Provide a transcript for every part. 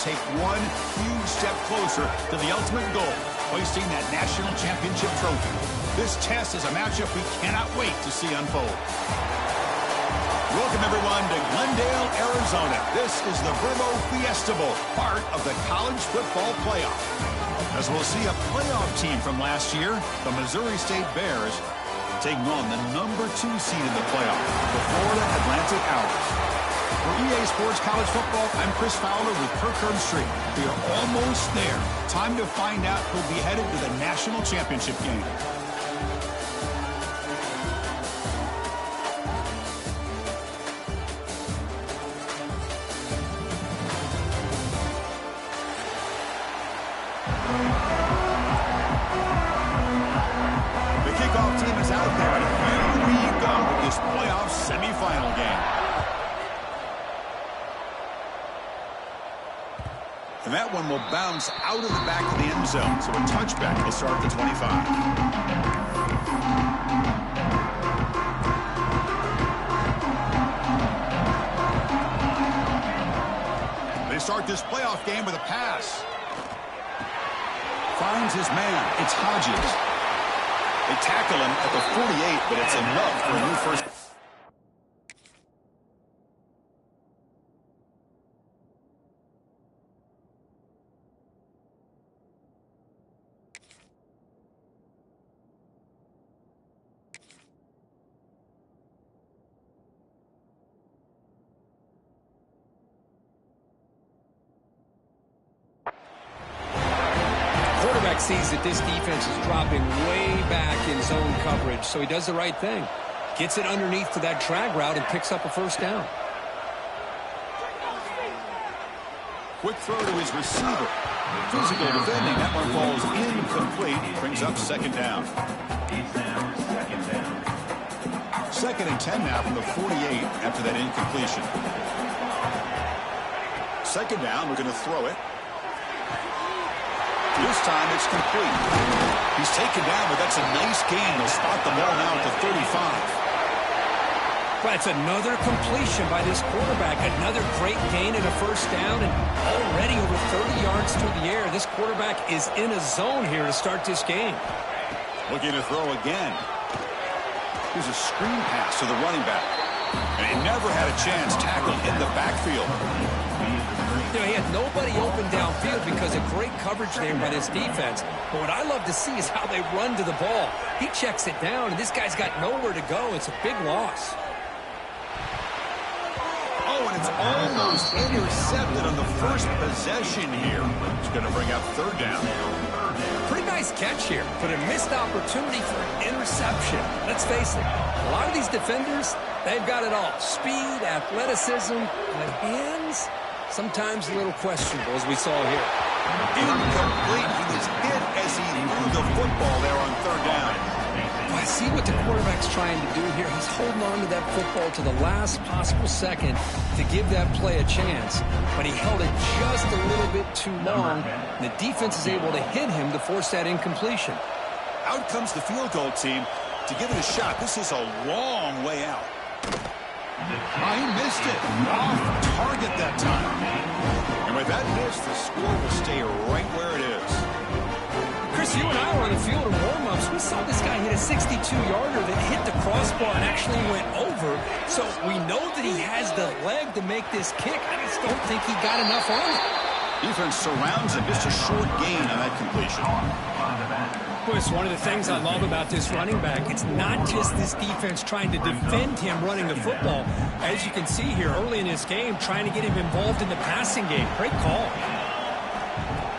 take one huge step closer to the ultimate goal, hoisting that national championship trophy. This test is a matchup we cannot wait to see unfold. Welcome, everyone, to Glendale, Arizona. This is the CFP Fiesta Bowl, part of the college football playoff. As we'll see a playoff team from last year, the Missouri State Bears, taking on the #2 seed in the playoff, the Florida Atlantic Owls. For EA Sports College Football, I'm Chris Fowler with Kirk Herbstreit. We are almost there. Time to find out who'll be headed to the national championship game. The kickoff team is out there, and here we go with this playoff semifinal game. And that one will bounce out of the back of the end zone, so a touchback will start at the 25. They start this playoff game with a pass. Finds his man. It's Hodges. They tackle him at the 48, but it's enough for a new first. Sees that this defense is dropping way back in zone coverage, so he does the right thing. Gets it underneath to that drag route and picks up a first down. Quick throw to his receiver. Physical defending. That one falls incomplete. Brings up second down. Second and 10 now from the 48 after that incompletion. Second down, we're going to throw it. This time it's complete. He's taken down, but that's a nice gain. They'll spot the ball now at the 35. Well, it's another completion by this quarterback. Another great gain and a first down, and already over 30 yards through the air. This quarterback is in a zone here to start this game. Looking to throw again. Here's a screen pass to the running back. And he never had a chance tackled in the backfield. You know, he had nobody open downfield because of great coverage there by this defense. But what I love to see is how they run to the ball. He checks it down, and this guy's got nowhere to go. It's a big loss. Oh, and it's almost intercepted on the first possession here. It's going to bring up third down. Pretty nice catch here, but a missed opportunity for an interception. Let's face it, a lot of these defenders, they've got it all. Speed, athleticism, but hands, sometimes a little questionable, as we saw here. Incomplete. He was hit as he threw the football there on third down. I see what the quarterback's trying to do here. He's holding on to that football to the last possible second to give that play a chance. But he held it just a little bit too long. And the defense is able to hit him to force that incompletion. Out comes the field goal team to give it a shot. This is a long way out. He missed it. Off target that time. And with that miss, the score will stay right where it is. Chris, you and I were on the field in warm-ups. We saw this guy hit a 62-yarder that hit the crossbar and actually went over. So we know that he has the leg to make this kick. I just don't think he got enough on it. Defense surrounds him. Just a short gain on that completion. Chris, one of the things I love about this running back, it's not just this defense trying to defend him running the football. As you can see here early in this game, trying to get him involved in the passing game. Great call.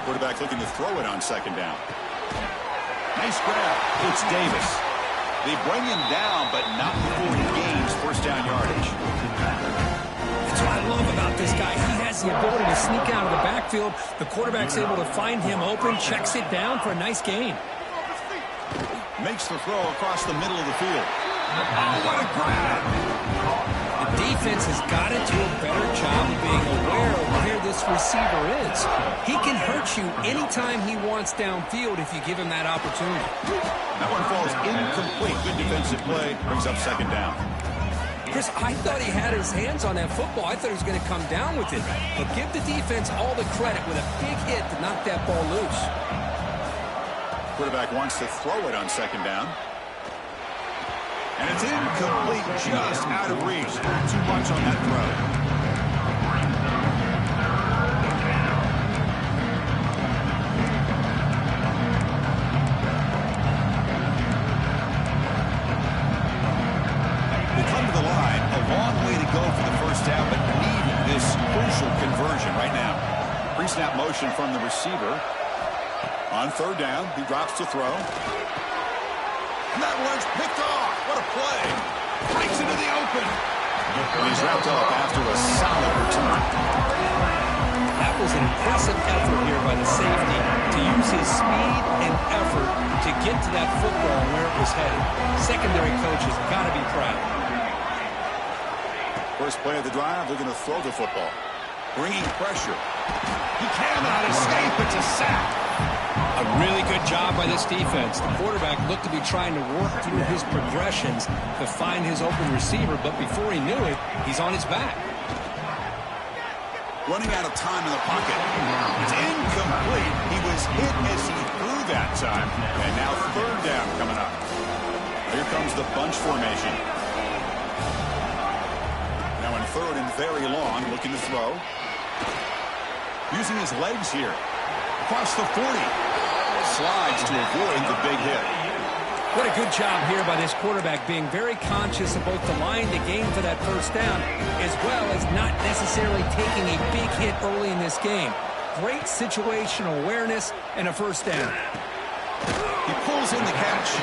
Quarterback looking to throw it on second down. Nice grab. It's Davis. They bring him down, but not before he gains first down yardage. That's what I love about this guy. He has the ability to sneak out of the backfield. The quarterback's able to find him open, checks it down for a nice gain. Makes the throw across the middle of the field. Oh, what a grab! The defense has got to do a better job of being aware of where this receiver is. He can hurt you anytime he wants downfield if you give him that opportunity. That one falls incomplete. Good defensive play. Brings up second down. Chris, I thought he had his hands on that football. I thought he was going to come down with it. But give the defense all the credit with a big hit to knock that ball loose. Quarterback wants to throw it on second down. And it's incomplete, just out of reach. Too much on that throw. Pre-snap motion from the receiver. On third down, he drops to throw. And that one's picked off. What a play. Breaks into the open. And he's wrapped up after a solid return. That was an impressive effort here by the safety to use his speed and effort to get to that football where it was headed. Secondary coach has got to be proud. First play of the drive, they're going to throw the football. Bringing pressure. He cannot escape. It's a sack. A really good job by this defense. The quarterback looked to be trying to work through his progressions to find his open receiver, but before he knew it, he's on his back. Running out of time in the pocket. It's incomplete. He was hit as he threw that time. And now third down coming up. Here comes the bunch formation. Now in third and very long, looking to throw. Using his legs here. Across the 40. Slides to avoid the big hit. What a good job here by this quarterback, being very conscious of both the line to gain for that first down, as well as not necessarily taking a big hit early in this game. Great situational awareness and a first down. He pulls in the catch.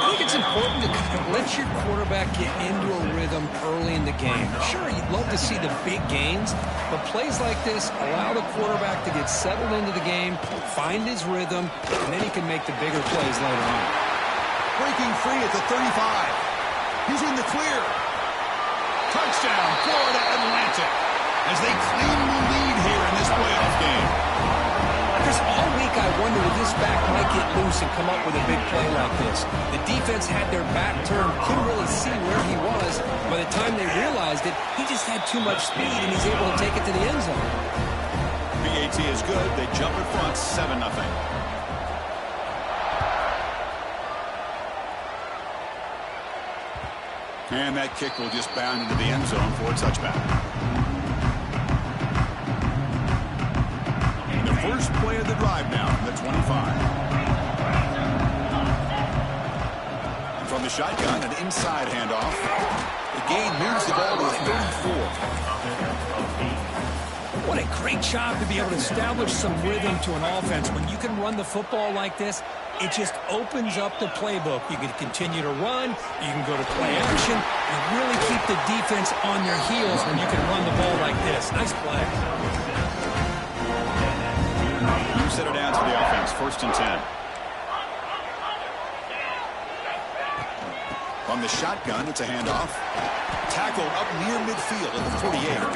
I think it's important to kind of let your quarterback get into a rhythm early in the game. Sure, you'd love to see the big gains, but plays like this allow the quarterback to get settled into the game, find his rhythm, and then he can make the bigger plays later on. Breaking free at the 35. He's in the clear. Touchdown, Florida Atlantic, as they claim the lead here in this playoff game. Chris, all week I wondered if this back might get loose and come up with a big play like this. The defense had their back turned, couldn't really see where he was. By the time they realized it, he just had too much speed, and he's able to take it to the end zone. BAT is good. They jump in front 7-0. And that kick will just bound into the end zone for a touchback. The first play of the drive now from the 25. And from the shotgun, an inside handoff. The gain moves the ball to 34. What a great job to be able to establish some rhythm to an offense. When you can run the football like this, it just opens up the playbook. You can continue to run. You can go to play action. You really keep the defense on their heels when you can run the ball like this. Nice play. You set it down to the offense. 1st and 10. On the shotgun, it's a handoff. Tackle up near midfield at the 48.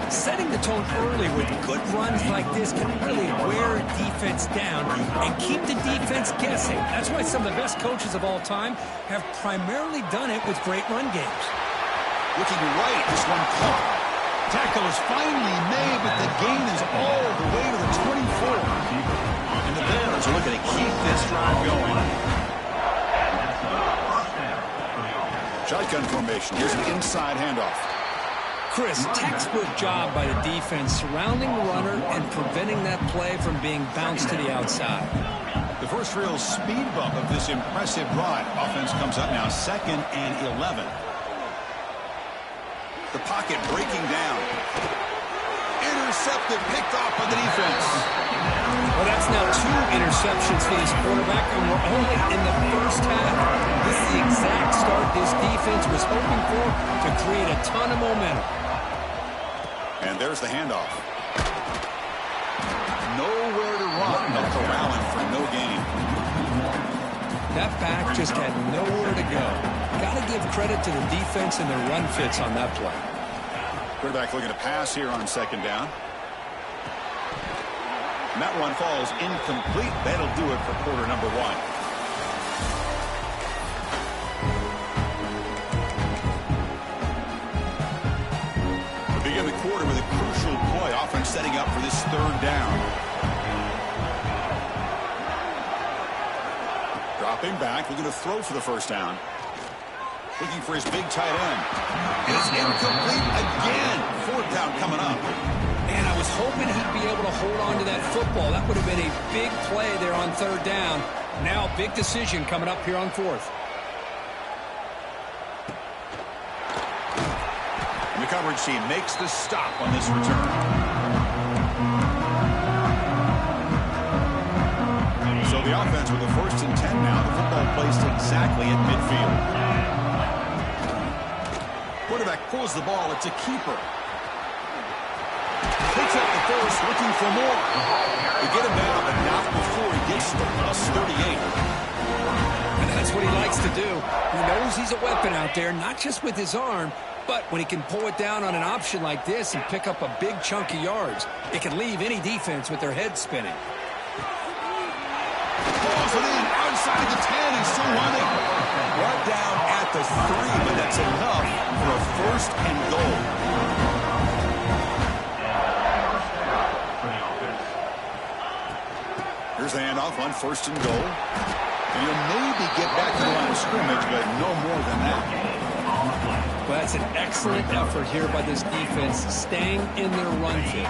Setting the tone early with good runs like this can really wear a defense down and keep the defense guessing. That's why some of the best coaches of all time have primarily done it with great run games. Looking right, this one caught. Tackle is finally made, but the gain is all the way to the 24. And the Bears are looking to keep this drive going. Shotgun formation. Here's an inside handoff. Chris, textbook job by the defense surrounding the runner and preventing that play from being bounced to the outside. The first real speed bump of this impressive drive. Offense comes up now 2nd and 11. The pocket breaking down. Intercepted, picked off by the defense. Well, that's now 2 interceptions for this quarterback, and we're only in the first half. This is the exact start this defense was hoping for to create a ton of momentum. And there's the handoff. Nowhere to run, but corralling for no gain. That back just had nowhere to go. Got to give credit to the defense and their run fits on that play. Quarterback looking to pass here on 2nd down. And that one falls incomplete. That'll do it for quarter number 1. the quarter with a crucial play. Offense setting up for this third down. Dropping back, looking to throw for the first down. Looking for his big tight end. And it's incomplete again. Fourth down coming up. Man, I was hoping he'd be able to hold on to that football. That would have been a big play there on third down. Now, big decision coming up here on fourth. And the coverage team makes the stop on this return. So the offense with the 1st and 10 now. The football placed exactly at midfield. Quarterback pulls the ball. It's a keeper. Picks up the first, looking for more. They get him down, but not before he gets to the +38. And that's what he likes to do. He knows he's a weapon out there, not just with his arm, but when he can pull it down on an option like this and pick up a big chunk of yards, it can leave any defense with their head spinning. Balls it in, outside of the 10, and still running. Brought down at the 3, but that's enough for a 1st and goal. Here's the handoff on 1st and goal. And you'll maybe get back to the line of scrimmage, but no more than that. Well, that's an excellent effort here by this defense, staying in their run fit,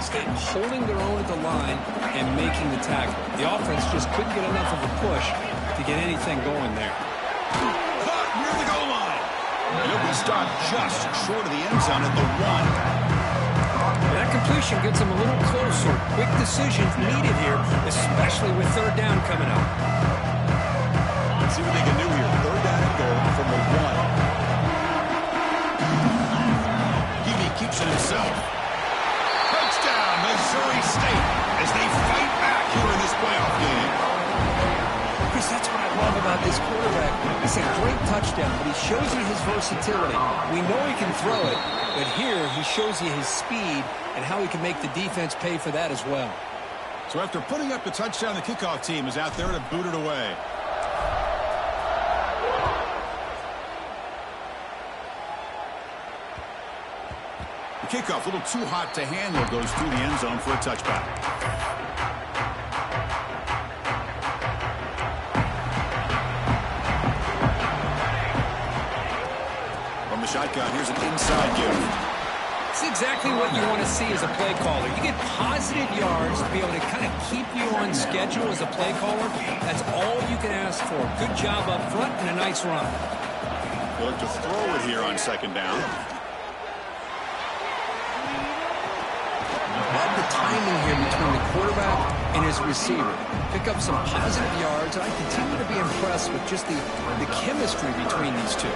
holding their own at the line and making the tackle. The offense just couldn't get enough of a push to get anything going there. Caught near the goal line. And he'll be stopped just short of the end zone at the 1. That completion gets him a little closer. Quick decisions needed here, especially with third down coming up. Let's see what they can do here. Third down and goal from the 1. Keeps it himself. Touchdown, Missouri State, as they fight back here in this playoff game. Chris, that's what I love about this quarterback. It's a great touchdown, but he shows you his versatility. We know he can throw it, but here he shows you his speed and how he can make the defense pay for that as well. So after putting up the touchdown, the kickoff team is out there to boot it away. The kickoff, a little too hot to handle, goes through the end zone for a touchback. From the shotgun, here's an inside give. It's exactly what you want to see as a play caller. You get positive yards to be able to kind of keep you on schedule as a play caller. That's all you can ask for. Good job up front and a nice run. They'll look to throw it here on 2nd down. Love the timing here between the quarterback and his receiver. Pick up some positive yards, and I continue to be impressed with just the chemistry between these two.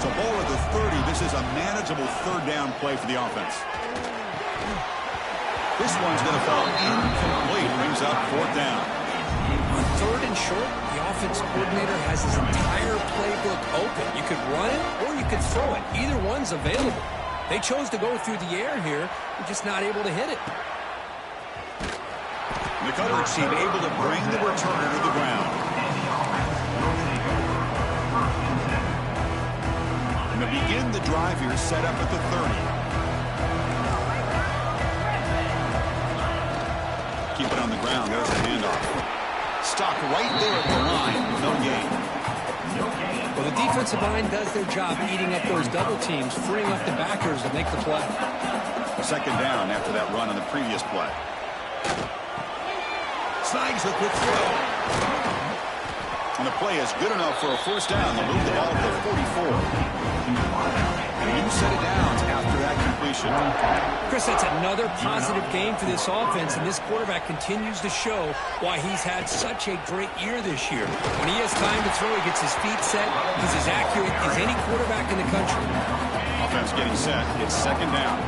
So ball at the 30. This is a manageable third down play for the offense. This one's going to fall incomplete. Brings up 4th down. On 3rd and short, the offense coordinator has his entire playbook open. You could run it or you could throw it. Either one's available. They chose to go through the air here. They're just not able to hit it. The coverage team able to bring the returner to the ground. And to begin the drive here, set up at the 30. Keep it on the ground. There's the handoff. Stopped right there at the line. No gain. Well, the defensive line does their job eating up those double teams, freeing up the backers to make the play. 2nd down after that run on the previous play. Snags a quick throw. And the play is good enough for a 1st down. They'll move the ball to the 44. And new set of downs after that completion. Chris, that's another positive game for this offense, and this quarterback continues to show why he's had such a great year this year. When he has time to throw, he gets his feet set. He's as accurate as any quarterback in the country. Offense getting set. It's 2nd down.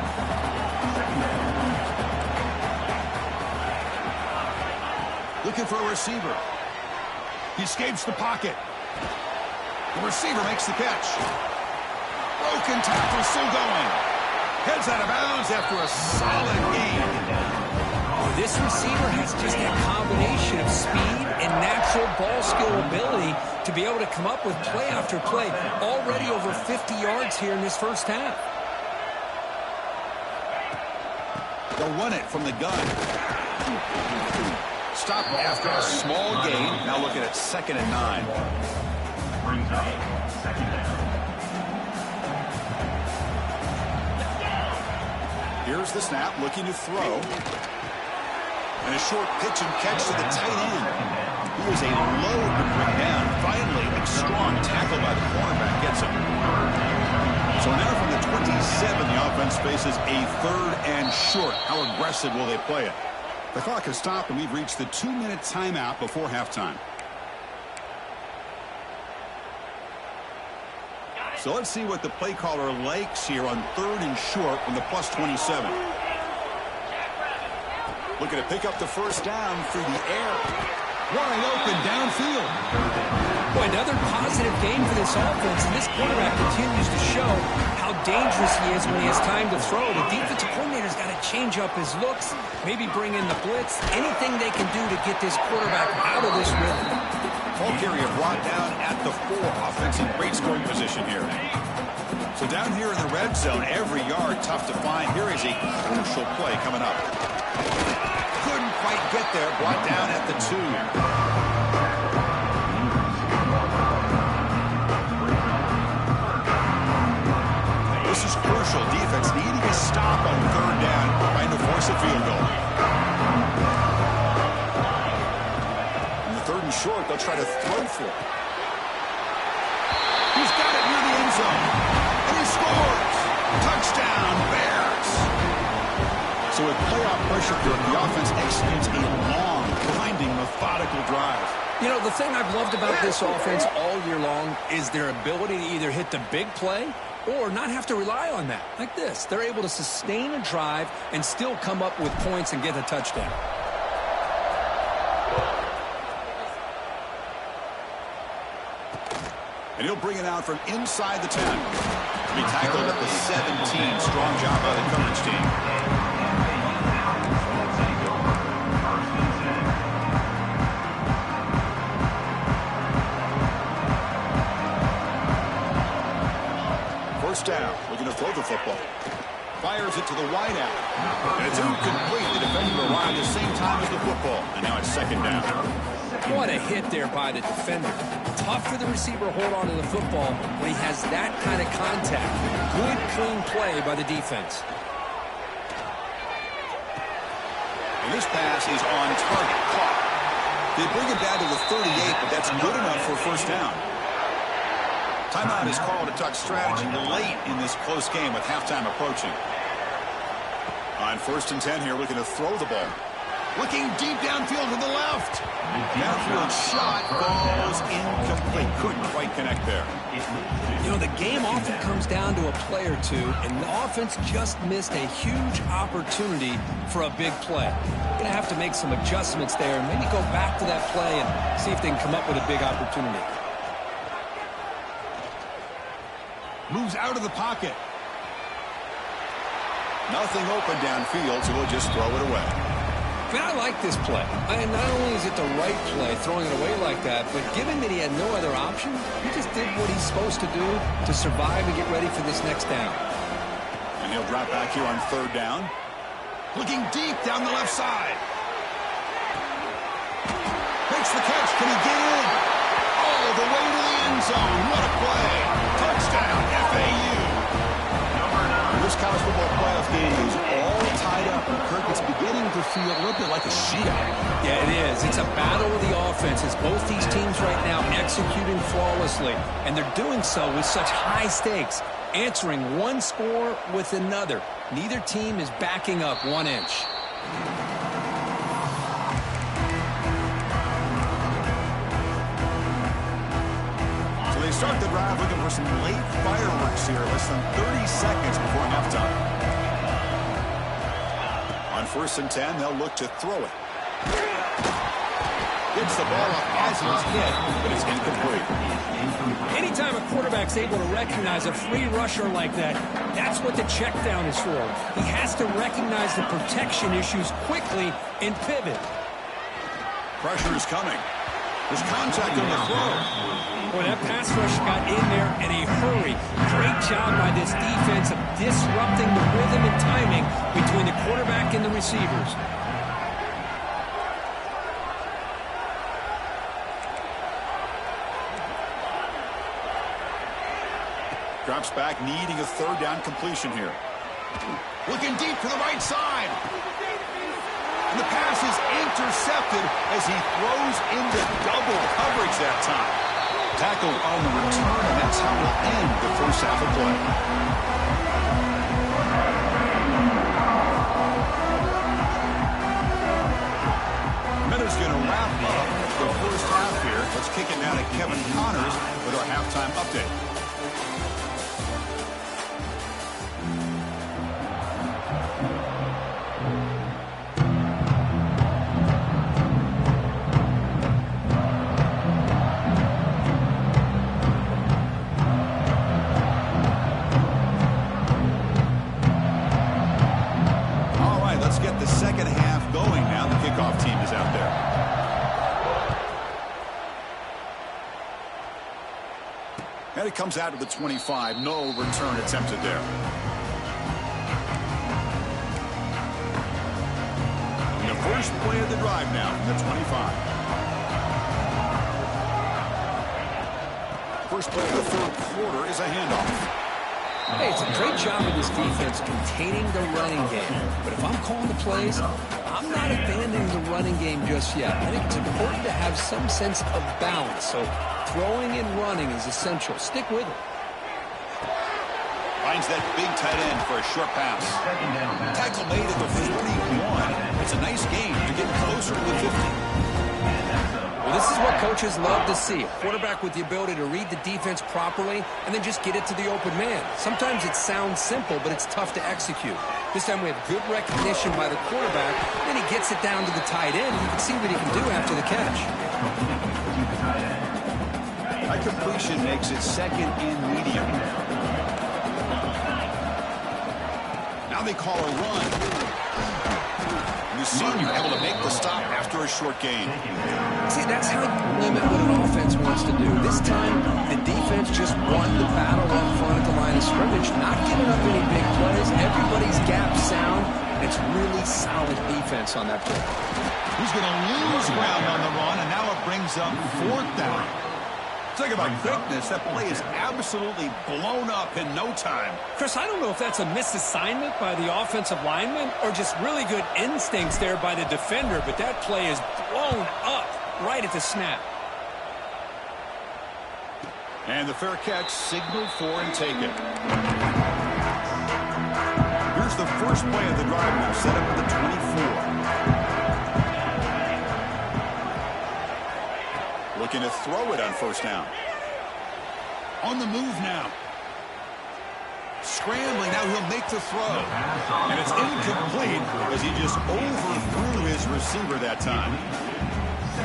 Looking for a receiver. He escapes the pocket. The receiver makes the catch. Broken tackle, still going. Heads out of bounds after a solid gain. This receiver has just that combination of speed and natural ball skill ability to be able to come up with play after play. Already over 50 yards here in this 1st half. They'll run it from the gun. Stop after a small gain. Now looking at 2nd and 9. Brings up 2nd down. Here's the snap, looking to throw. And a short pitch and catch to the tight end. He was a load to bring down. Finally, a strong tackle by the cornerback gets him. So now from the 27, the offense faces a 3rd and short. How aggressive will they play it? The clock has stopped, and we've reached the 2-minute timeout before halftime. So let's see what the play caller likes here on 3rd and short from the +27. Looking to pick up the first down through the air. Wide open downfield. Boy, another positive game for this offense, and this quarterback continues to show how dangerous he is when he has time to throw. The defensive coordinator's got to change up his looks, maybe bring in the blitz, anything they can do to get this quarterback out of this rhythm. Ball carrier brought down at the 4. Offensive great scoring position here. So down here in the red zone, every yard tough to find. Here is a crucial play coming up. Couldn't quite get there. Brought down at the 2. This is crucial. Defense needing a stop on 3rd down, trying to force a field goal. In the 3rd and short, they'll try to throw for it. He's got it near the end zone. And he scores. Touchdown, Bears. So with playoff pressure built, the offense executes a long, grinding, methodical drive. You know, the thing I've loved about this offense all year long is their ability to either hit the big play or not have to rely on that. Like this. They're able to sustain a drive and still come up with points and get a touchdown. And he'll bring it out from inside the 10. To be tackled at the 17. Strong job by the coverage team. First down, looking to throw the football. Fires it to the wideout. And it's incomplete. The defender arrived at the same time as the football. And now it's 2nd down. What a hit there by the defender. Tough for the receiver to hold on to the football when he has that kind of contact. Good, clean play by the defense. And this pass is on target. Caught. They bring it down to the 38, but that's good enough for a first down. Timeout is called to talk strategy late in this close game with halftime approaching. On 1st and 10 here, looking to throw the ball. Looking deep downfield to the left. Downfield shot falls incomplete. Couldn't quite connect there. You know, the game often comes down to a play or two, and the offense just missed a huge opportunity for a big play. Going to have to make some adjustments there and maybe go back to that play and see if they can come up with a big opportunity. Moves out of the pocket. Nothing open downfield, so we'll just throw it away. Man, I like this play. And not only is it the right play, throwing it away like that, but given that he had no other option, he just did what he's supposed to do to survive and get ready for this next down. And he'll drop back here on 3rd down. Looking deep down the left side. Makes the catch. Can he get in? All the way to the end zone. What a play. Touchdown, FAU. This college football playoff game is all tied up, and Kirk, it's beginning to feel a little bit like a shootout. Yeah, it is. It's a battle of the offenses. Both these teams right now executing flawlessly, and they're doing so with such high stakes, answering one score with another. Neither team is backing up 1 inch. Start the drive looking for some late fireworks here. Less than 30 seconds before halftime. On 1st and 10, they'll look to throw it. Gets the ball up as he's hit, but it's incomplete. Anytime a quarterback's able to recognize a free rusher like that, that's what the check down is for. He has to recognize the protection issues quickly and pivot. Pressure is coming. There's contact on the throw. Boy, that pass rush got in there in a hurry. Great job by this defense of disrupting the rhythm and timing between the quarterback and the receivers. Drops back, needing a third down completion here. Looking deep to the right side. And the pass is intercepted as he throws into double coverage that time. Tackled on the return, and that's how we'll end the first half of play. Minutes going to wrap up the first half here. Let's kick it now to Kevin Connors with our halftime update. And it comes out of the 25. No return attempted there. And the first play of the drive now from the 25. First play of the third quarter is a handoff. Hey, it's a great job of this defense containing the running game. But if I'm calling the plays, I'm not abandoning the running game just yet. I think it's important to have some sense of balance. So throwing and running is essential. Stick with it. Finds that big tight end for a short pass. Tackle made at the 41. It's a nice game. You're getting closer to the 50. Well, this is what coaches love to see. A quarterback with the ability to read the defense properly and then just get it to the open man. Sometimes it sounds simple, but it's tough to execute. This time we have good recognition by the quarterback. Then he gets it down to the tight end. You can see what he can do after the catch. That completion makes it second and medium. Now they call a run. The senior able to make the stop after a short gain. See, that's how you limit what an offense wants to do. This time, the defense just won the battle up front at the line of scrimmage, not giving up any big plays. Everybody's gap sound. It's really solid defense on that play. He's going to lose ground on the run, and now it brings up fourth down. Talk about quickness. That play is absolutely blown up in no time. Chris, I don't know if that's a misassignment by the offensive lineman or just really good instincts there by the defender, but that play is blown up right at the snap. And the fair catch signaled for and taken. Here's the first play of the drive now, set up at the 24. Looking to throw it on first down. On the move now. Scrambling, now he'll make the throw. And it's incomplete as he just overthrew his receiver that time.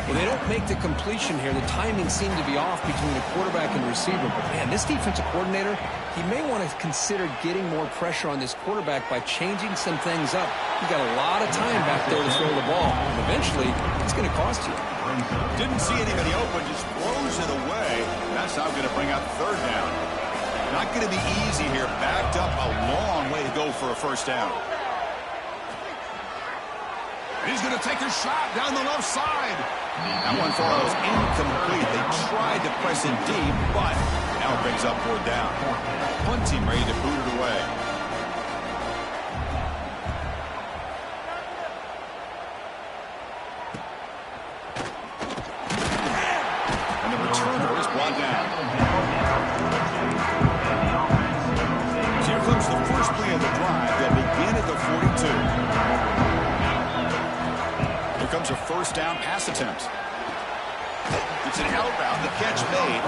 Well, they don't make the completion here. The timing seemed to be off between the quarterback and the receiver. But, man, this defensive coordinator, he may want to consider getting more pressure on this quarterback by changing some things up. You've got a lot of time back there to throw the ball. And eventually, it's going to cost you. Didn't see anybody open, just throws it away. That's now going to bring out third down. Not going to be easy here. Backed up a long way to go for a first down. He's going to take a shot down the left side. That one falls incomplete. They tried to press it deep, but now it brings up fourth down. Punt team ready to boot it away. And the returner is brought down. So here comes the first play of the drive. They'll begin at the 42. Here comes a first down pass attempt. It's an out route, the catch made.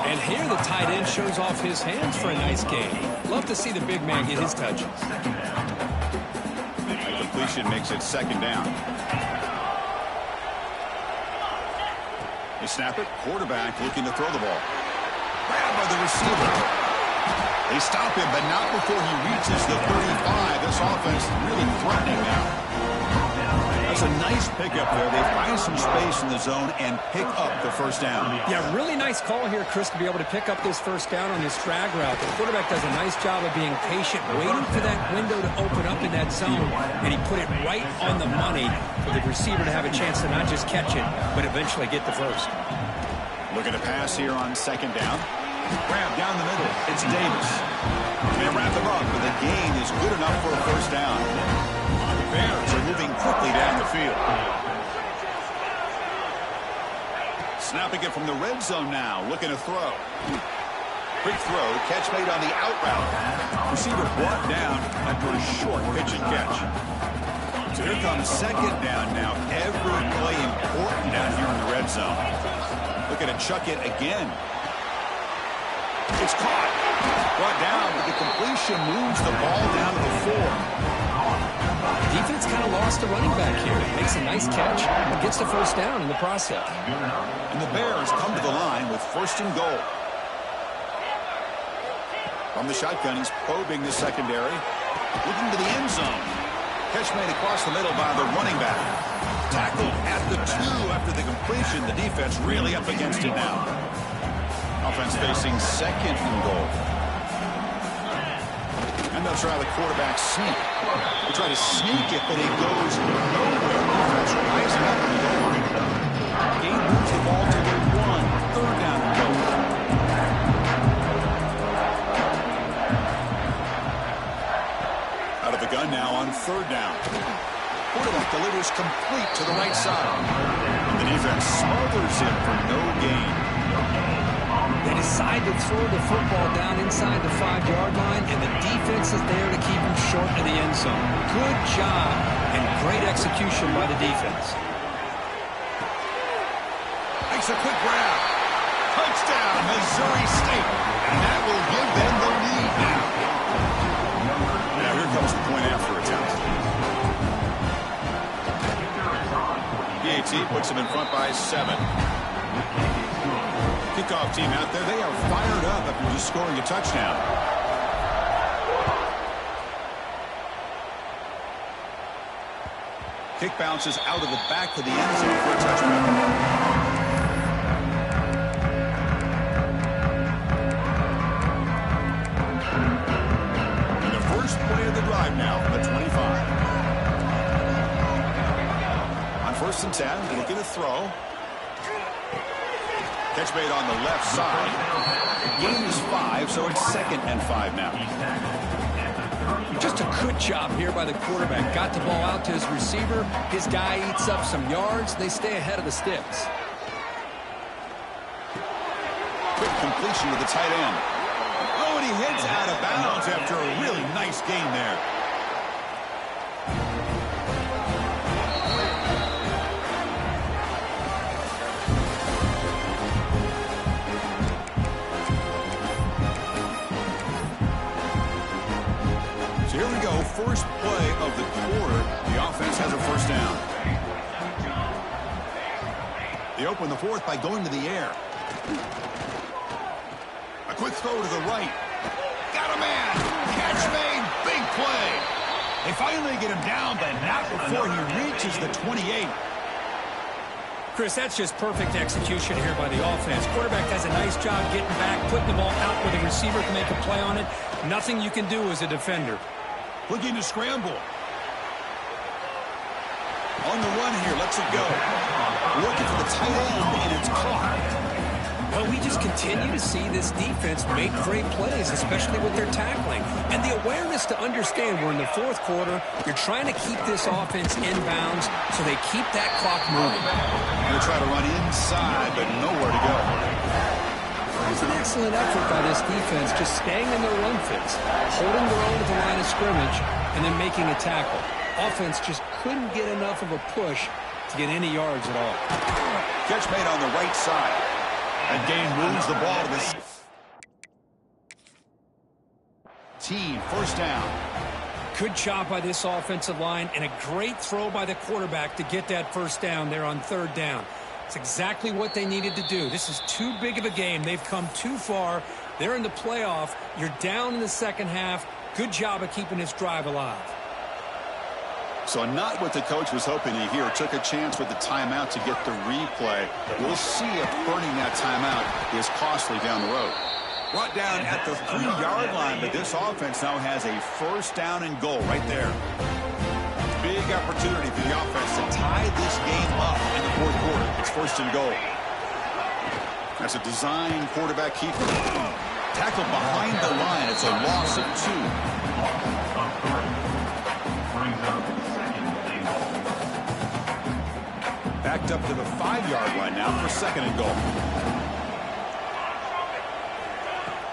And here the tight end shows off his hands for a nice gain. Love to see the big man get his touches. The completion makes it second down. They snap it, quarterback looking to throw the ball. Grabbed by the receiver. They stop him, but not before he reaches the 35. This offense really threatening now. That's a nice pickup there. They find some space in the zone and pick up the first down. Yeah, really nice call here, Chris, to be able to pick up this first down on this drag route. The quarterback does a nice job of being patient, waiting for that window to open up in that zone, and he put it right on the money for the receiver to have a chance to not just catch it, but eventually get the first. Looking to pass here on second down. Grab down the middle. It's Davis. They wrap him up, but the gain is good enough for a first down. The Bears are moving quickly down the field. Snapping it from the red zone now, looking to throw. Quick throw, catch made on the out route. Receiver brought down after a short pitch and catch. So here comes second down now. Every play important down here in the red zone. Looking to chuck it again. It's caught. Brought down, but the completion moves the ball down to the 4. Defense kind of lost the running back here. Makes a nice catch, but gets the first down in the process. And the Bears come to the line with first and goal. From the shotgun, he's probing the secondary. Looking to the end zone. Catch made across the middle by the running back. Tackled at the 2 after the completion. The defense really up against it now. Offense facing second and goal. And they'll try the quarterback sneak. They try to sneak it, but it goes nowhere. Defense rising up in the goal line. Game moves the ball to the 1. Third down and goal. Out of the gun now on third down. Quarterback delivers complete to the right side. And the defense smothers him for no gain. They decide to throw the football down inside the 5-yard line, and the defense is there to keep him short of the end zone. Good job and great execution by the defense. Makes a quick grab. Touchdown, Missouri State. And that will give them the lead now. Now here comes the point after attempt. PAT puts him in front by 7. Kickoff team out there, they are fired up after just scoring a touchdown. Kick bounces out of the back of the end zone for a touchdown. And the first play of the drive now from the 25. On 1st and 10, looking to throw. Catch made on the left side. Gain is 5, so it's 2nd and 5 now. Just a good job here by the quarterback. Got the ball out to his receiver. His guy eats up some yards. They stay ahead of the sticks. Quick completion to the tight end. Oh, and he heads out of bounds after a really nice gain there. Here we go, first play of the quarter. The offense has a first down. They open the 4th by going to the air. A quick throw to the right. Got a man. Catch made. Big play. They finally get him down, but not before he reaches the 28. Chris, that's just perfect execution here by the offense. Quarterback does a nice job getting back, putting the ball out where the receiver can make a play on it. Nothing you can do as a defender. Looking to scramble. On the run here, lets it go. Looking for the tight end, and it's caught. Well, we just continue to see this defense make great plays, especially with their tackling. And the awareness to understand we're in the 4th quarter, you're trying to keep this offense inbounds so they keep that clock moving. They try to run inside, but nowhere to go. It's an excellent effort by this defense, just staying in their run fits, holding their own at the line of scrimmage, and then making a tackle. Offense just couldn't get enough of a push to get any yards at all. Catch made on the right side. And gain moves the ball to the team. First down. Good job by this offensive line, and a great throw by the quarterback to get that first down there on 3rd down. It's exactly what they needed to do. This is too big of a game. They've come too far. They're in the playoff. You're down in the second half. Good job of keeping this drive alive. So not what the coach was hoping to hear. Took a chance with the timeout to get the replay. We'll see if burning that timeout is costly down the road. Brought down at the 3-yard line, but this offense now has a first down and goal right there. Big opportunity for the offense to tie this game up in the fourth quarter. It's first and goal. That's a design quarterback keeper. Tackled behind the line. It's a loss of 2. Backed up to the 5-yard line now for second and goal.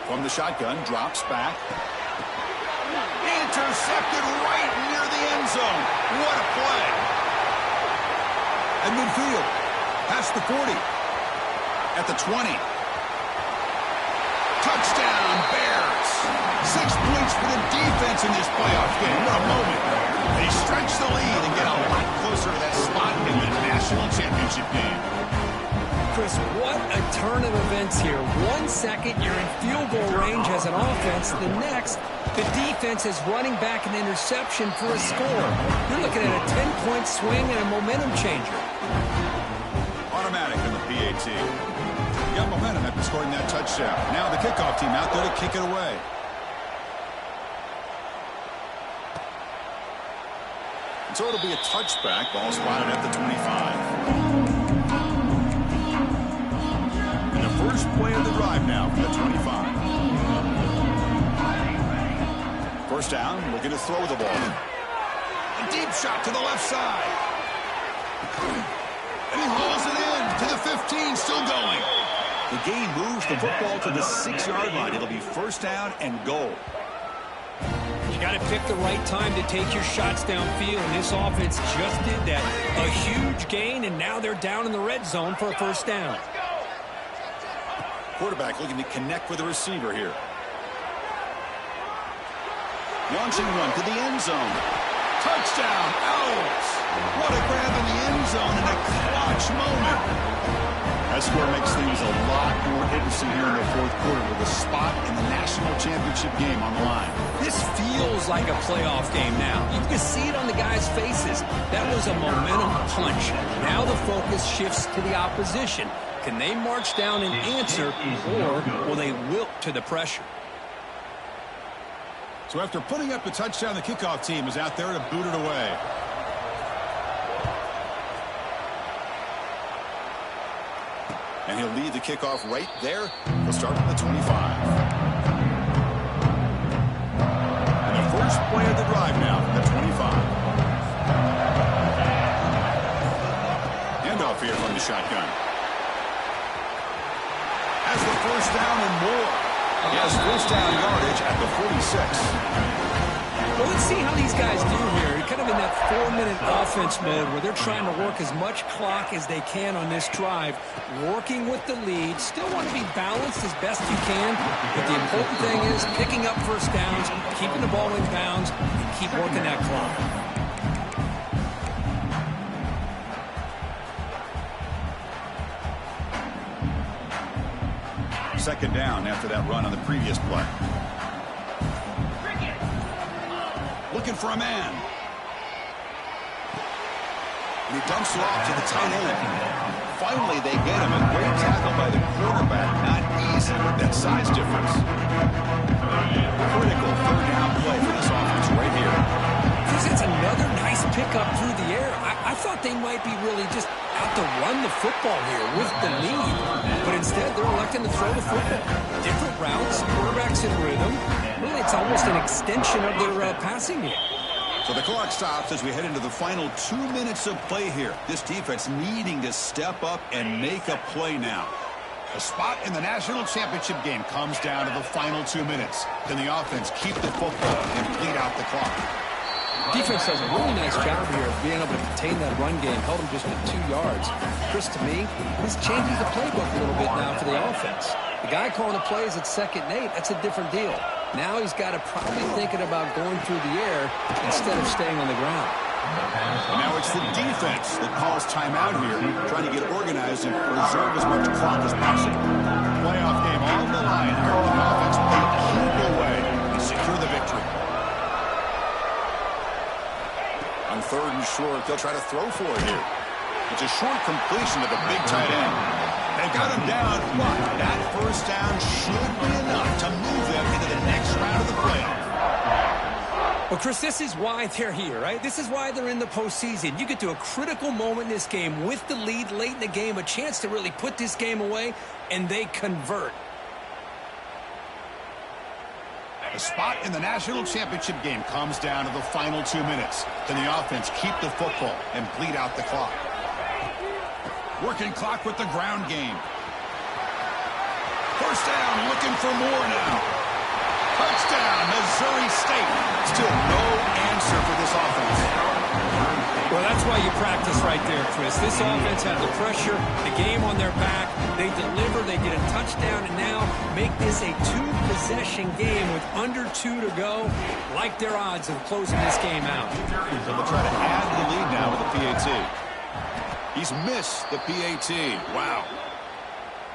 From the shotgun, drops back. Intercepted right near the end zone. What a play. At midfield. Past the 40. At the 20. Touchdown, Bears. 6 points for the defense in this playoff game. What a moment. They stretch the lead and get a lot closer to that spot in the national championship game. Chris, what a turn of events here. 1 second, you're in field goal range as an offense. The next, the defense is running back an interception for a score. You're looking at a 10-point swing and a momentum changer. Automatic in the PAT. You got momentum after scoring that touchdown. Now the kickoff team out there to kick it away. And so it'll be a touchback. Ball spotted at the 25. First play of the drive now from the 25. First down, looking to throw the ball. A deep shot to the left side. And he hauls it in to the 15, still going. The game moves the football to the 6-yard line. It'll be first down and goal. You got to pick the right time to take your shots downfield, and this offense just did that. A huge gain, and now they're down in the red zone for a first down. Quarterback looking to connect with the receiver here. Launching one to the end zone. Touchdown, Owls. What a grab in the end zone in a clutch moment. That score makes things a lot more interesting here in the fourth quarter with a spot in the national championship game on the line. This feels like a playoff game now. You can see it on the guys' faces. That was a momentum punch. Now the focus shifts to the opposition. Can they march down and answer, or will they wilt to the pressure? So after putting up the touchdown, the kickoff team is out there to boot it away. And he'll lead the kickoff right there. He'll start from the 25. And the first play of the drive now from the 25. Handoff here from the shotgun. Has the first down and more. He has first down yardage at the 46. Well, let's see how these guys do here. You're kind of in that 4-minute offense mode where they're trying to work as much clock as they can on this drive, working with the lead. Still want to be balanced as best you can, but the important thing is picking up first downs, keeping the ball in bounds, and keep working that clock. Second down after that run on the previous play. Looking for a man. And he dumps it off to the tight end. Finally, they get him. A great tackle by the quarterback. Not easy with that size difference. Critical third down play for this offense right here. It's another nice pickup through the air. I thought they might be really just out to run the football here with the lead. But instead, they're electing to throw the football. Different routes, quarterbacks in rhythm. Really, it's almost an extension of their passing game. So the clock stops as we head into the final 2 minutes of play here. This defense needing to step up and make a play now. The spot in the national championship game comes down to the final 2 minutes. Can the offense keep the football and bleed out the clock? Defense does a really nice job here of being able to contain that run game, held him just at 2 yards. Chris, to me, this changes the playbook a little bit now for the offense. The guy calling the plays at 2nd and 8, that's a different deal. Now he's got to probably thinking about going through the air instead of staying on the ground. Now it's the defense that calls timeout here, trying to get organized and preserve as much clock as possible. Playoff game on the line here. The offense played keep away and secure the victory. On 3rd and short, they'll try to throw for it here. It's a short completion to the big tight end. They got him down, but that first down should be enough to move them into the next round of the playoff. Well, Chris, this is why they're here, right? This is why they're in the postseason. You get to a critical moment in this game with the lead late in the game, a chance to really put this game away, and they convert. The spot in the national championship game comes down to the final 2 minutes. Can the offense keep the football and bleed out the clock? Working clock with the ground game. First down, looking for more now. Touchdown, Missouri State. Still no answer for this offense. Well, that's why you practice right there, Chris. This offense had the pressure, the game on their back. They deliver, they get a touchdown, and now make this a 2-possession game with under 2 to go. Like their odds of closing this game out. So they'll try to add to the lead now with the PAT. He's missed the PAT. Wow.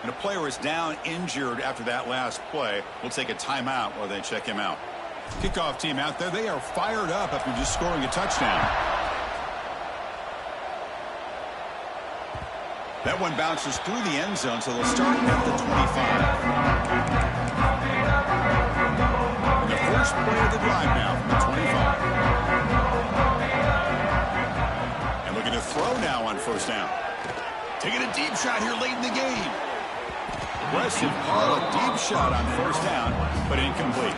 And a player is down injured after that last play. We'll take a timeout while they check him out. Kickoff team out there. They are fired up after just scoring a touchdown. That one bounces through the end zone, so they'll start at the 25. And the first play of the drive now from the 25. And looking to throw now on first down. Taking a deep shot here late in the game. Aggressive call, a deep shot on first down, but incomplete.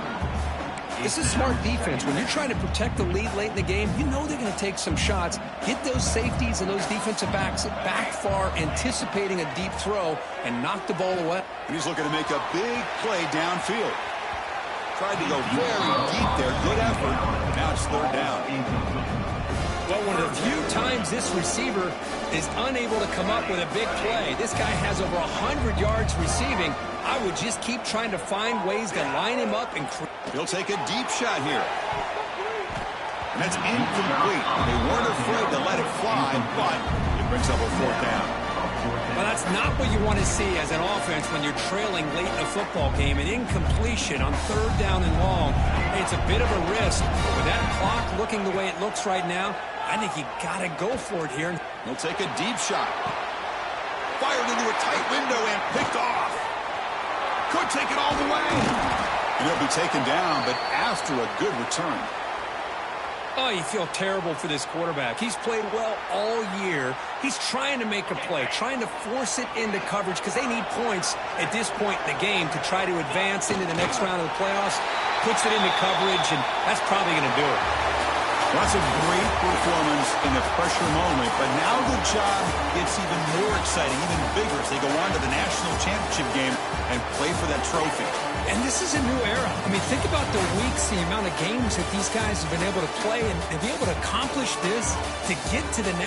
This is smart defense. When you're trying to protect the lead late in the game, you know they're going to take some shots, get those safeties and those defensive backs back far, anticipating a deep throw, and knock the ball away. And he's looking to make a big play downfield. Tried to go very deep there. Good effort. Now it's 3rd down. Well, one of the few times this receiver is unable to come up with a big play. This guy has over 100 yards receiving. I would just keep trying to find ways to line him up and he'll take a deep shot here. And that's incomplete. They weren't afraid to let it fly, but it brings up a 4th down. Well, that's not what you want to see as an offense when you're trailing late in a football game. An incompletion on 3rd down and long. It's a bit of a risk. But with that clock looking the way it looks right now, I think you got to go for it here. He'll take a deep shot. Fired into a tight window and picked off. Could take it all the way. And he'll be taken down, but after a good return. Oh, you feel terrible for this quarterback. He's played well all year. He's trying to make a play, trying to force it into coverage because they need points at this point in the game to try to advance into the next round of the playoffs. Puts it into coverage, and that's probably going to do it. Well, that's a great performance in the pressure moment, but now the job gets even more exciting, even bigger as they go on to the national championship game and play for that trophy. And this is a new era. I mean, think about the weeks, the amount of games that these guys have been able to play, and to be able to accomplish this, to get to the national